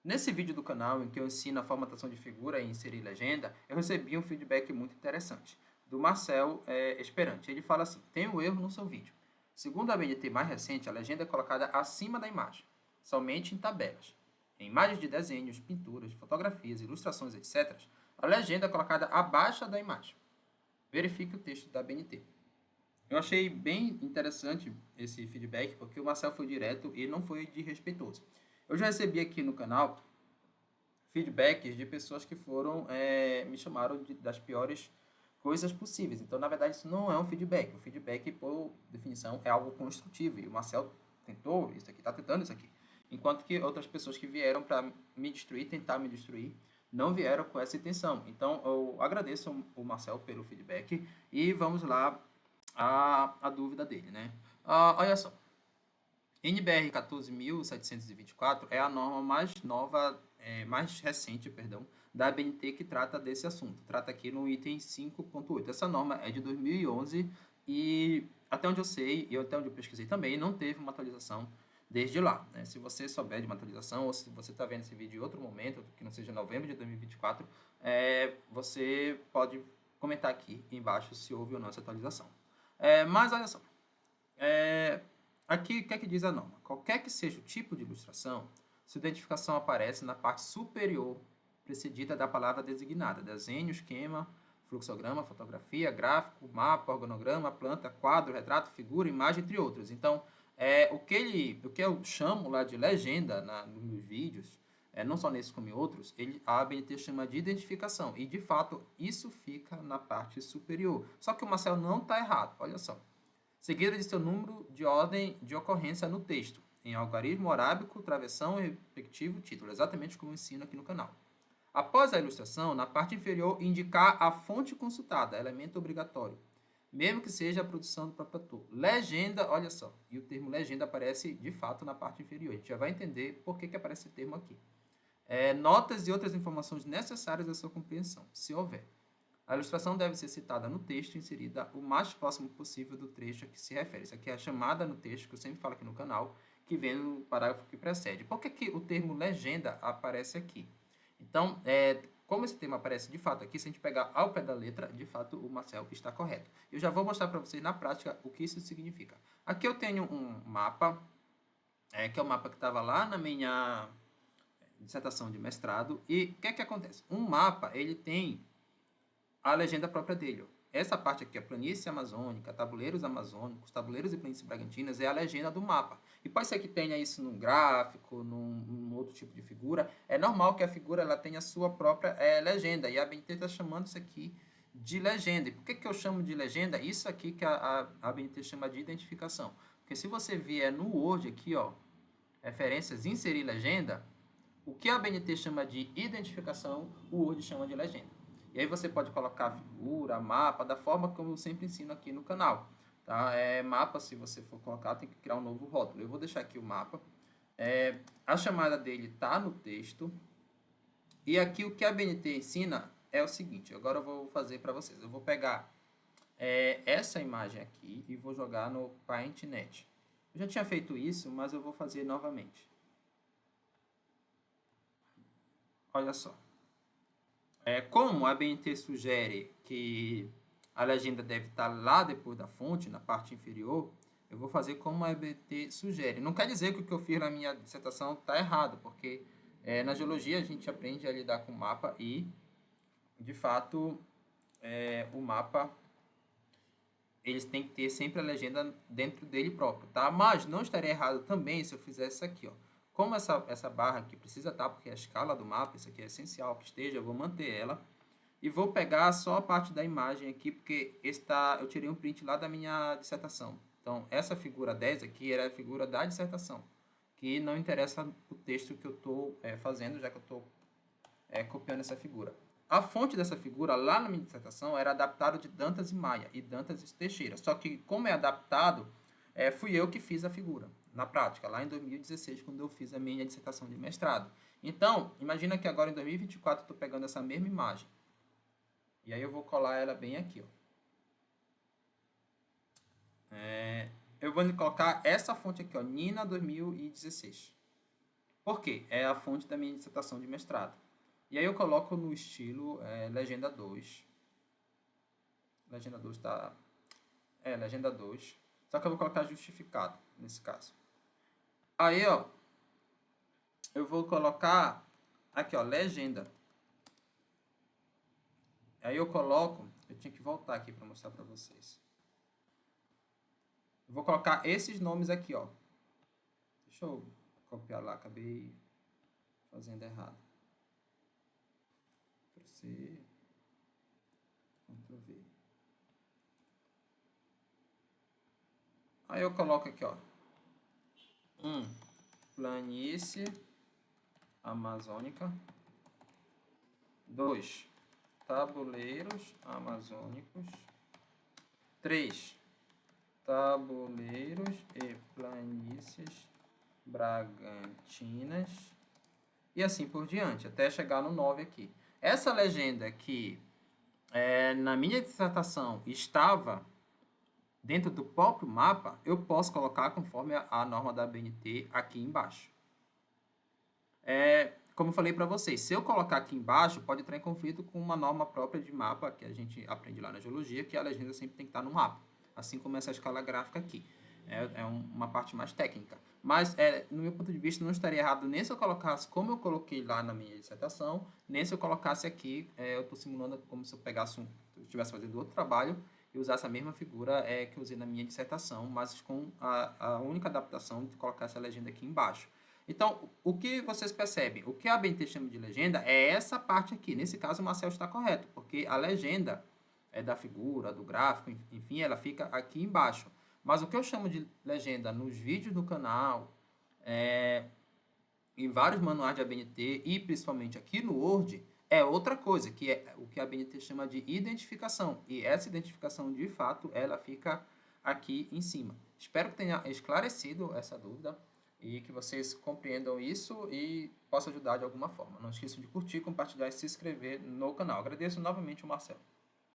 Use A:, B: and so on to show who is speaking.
A: Nesse vídeo do canal, em que eu ensino a formatação de figura e inserir legenda, eu recebi um feedback muito interessante, do Marcel Esperante. Ele fala assim: tem um erro no seu vídeo. Segundo a BNT mais recente, a legenda é colocada acima da imagem, somente em tabelas. Em imagens de desenhos, pinturas, fotografias, ilustrações, etc., a legenda é colocada abaixo da imagem. Verifique o texto da BNT. Eu achei bem interessante esse feedback, porque o Marcel foi direto e não foi desrespeitoso. Eu já recebi aqui no canal feedbacks de pessoas que me chamaram das piores coisas possíveis. Então, na verdade, isso não é um feedback. O feedback, por definição, é algo construtivo. E o Marcel tentou isso aqui, está tentando isso aqui. Enquanto que outras pessoas que vieram para me destruir, tentar me destruir, não vieram com essa intenção. Então, eu agradeço o Marcel pelo feedback e vamos lá a dúvida dele, né? Olha só. NBR 14.724 é a norma mais nova, mais recente, perdão, da ABNT que trata desse assunto. Trata aqui no item 5.8. Essa norma é de 2011 e até onde eu sei e até onde eu pesquisei também, não teve uma atualização desde lá, né? Se você souber de uma atualização ou se você está vendo esse vídeo em outro momento, que não seja novembro de 2024, você pode comentar aqui embaixo se houve ou não essa atualização. Mas olha só, aqui o que é que diz a norma? Qualquer que seja o tipo de ilustração, sua identificação aparece na parte superior, precedida da palavra designada: desenho, esquema, fluxograma, fotografia, gráfico, mapa, organograma, planta, quadro, retrato, figura, imagem, entre outros. Então, o que eu chamo lá de legenda nos meus vídeos, não só nesse como em outros, a ABNT chama de identificação. E, de fato, isso fica na parte superior. Só que o Marcel não está errado, olha só. Seguida de seu número de ordem de ocorrência no texto, em algarismo arábico, travessão e respectivo título, exatamente como eu ensino aqui no canal. Após a ilustração, na parte inferior, indicar a fonte consultada, elemento obrigatório, mesmo que seja a produção do próprio autor. Legenda, olha só, e o termo legenda aparece de fato na parte inferior. A gente já vai entender por que aparece esse termo aqui. Notas e outras informações necessárias à sua compreensão, se houver. A ilustração deve ser citada no texto, inserida o mais próximo possível do trecho a que se refere. Isso aqui é a chamada no texto, que eu sempre falo aqui no canal, que vem no parágrafo que precede. Por que o termo legenda aparece aqui? Então, como esse termo aparece de fato aqui, se a gente pegar ao pé da letra, de fato o Marcel está correto. Eu já vou mostrar para vocês na prática o que isso significa. Aqui eu tenho um mapa, que é o mapa que estava lá na minha dissertação de mestrado. E o que é que acontece? Um mapa, ele tem a legenda própria dele. Essa parte aqui, a planície amazônica, tabuleiros amazônicos, tabuleiros e planícies bragantinas, é a legenda do mapa. E pode ser que tenha isso num gráfico, num outro tipo de figura. É normal que a figura ela tenha a sua própria legenda. E a BNT está chamando isso aqui de legenda. E por que eu chamo de legenda? Isso aqui que a BNT chama de identificação. Porque se você vier no Word aqui, ó, referências, inserir legenda, o que a BNT chama de identificação, o Word chama de legenda. E aí você pode colocar figura, mapa, da forma como eu sempre ensino aqui no canal. Tá? Mapa, se você for colocar, tem que criar um novo rótulo. Eu vou deixar aqui o mapa. A chamada dele está no texto. E aqui o que a BNT ensina é o seguinte. Agora eu vou fazer para vocês. Eu vou pegar essa imagem aqui e vou jogar no PaintNet. Eu já tinha feito isso, mas eu vou fazer novamente. Olha só. Como a BNT sugere que a legenda deve estar lá depois da fonte, na parte inferior, eu vou fazer como a BNT sugere. Não quer dizer que o que eu fiz na minha dissertação está errado, porque na geologia a gente aprende a lidar com o mapa e, de fato, o mapa eles têm que ter sempre a legenda dentro dele próprio, tá? Mas não estaria errado também se eu fizesse isso aqui, ó. Como essa barra aqui precisa estar, porque é a escala do mapa, isso aqui é essencial que esteja, eu vou manter ela. E vou pegar só a parte da imagem aqui, porque eu tirei um print lá da minha dissertação. Então, essa figura 10 aqui era a figura da dissertação, que não interessa o texto que eu estou fazendo, já que eu estou copiando essa figura. A fonte dessa figura, lá na minha dissertação, era adaptado de Dantas e Maia e Dantas e Teixeira. Só que, como é adaptado, fui eu que fiz a figura, na prática, lá em 2016, quando eu fiz a minha dissertação de mestrado. Então, imagina que agora em 2024 eu estou pegando essa mesma imagem. E aí eu vou colar ela bem aqui, ó. Eu vou colocar essa fonte aqui, ó, Nina 2016. Por quê? É a fonte da minha dissertação de mestrado. E aí eu coloco no estilo legenda 2. Legenda 2 tá... legenda 2. Só que eu vou colocar justificado, nesse caso. Aí, ó, eu vou colocar aqui, ó, legenda. Aí eu coloco... Eu tinha que voltar aqui para mostrar para vocês. Eu vou colocar esses nomes aqui, ó. Deixa eu copiar lá, acabei fazendo errado. Ctrl-C, Ctrl-V. Aí eu coloco aqui, ó. Planície amazônica. 2. Tabuleiros amazônicos. 3. Tabuleiros e planícies bragantinas. E assim por diante, até chegar no 9 aqui. Essa legenda que na minha dissertação estava dentro do próprio mapa, eu posso colocar conforme a norma da ABNT aqui embaixo. Como eu falei para vocês, se eu colocar aqui embaixo, pode entrar em conflito com uma norma própria de mapa que a gente aprende lá na geologia, que a legenda sempre tem que estar no mapa, assim como essa escala gráfica aqui. É uma parte mais técnica. Mas, no meu ponto de vista, não estaria errado nem se eu colocasse como eu coloquei lá na minha dissertação, nem se eu colocasse aqui, eu estou simulando como se eu pegasse eu estivesse fazendo outro trabalho e usasse a mesma figura que eu usei na minha dissertação, mas com a única adaptação de colocar essa legenda aqui embaixo. Então, o que vocês percebem? O que a ABNT chama de legenda é essa parte aqui. Nesse caso, o Marcel está correto, porque a legenda da figura, do gráfico, enfim, ela fica aqui embaixo. Mas o que eu chamo de legenda nos vídeos do canal, em vários manuais de ABNT e principalmente aqui no Word, é outra coisa, que é o que a ABNT chama de identificação. E essa identificação, de fato, ela fica aqui em cima. Espero que tenha esclarecido essa dúvida e que vocês compreendam isso e possa ajudar de alguma forma. Não esqueçam de curtir, compartilhar e se inscrever no canal. Agradeço novamente o Marcelo.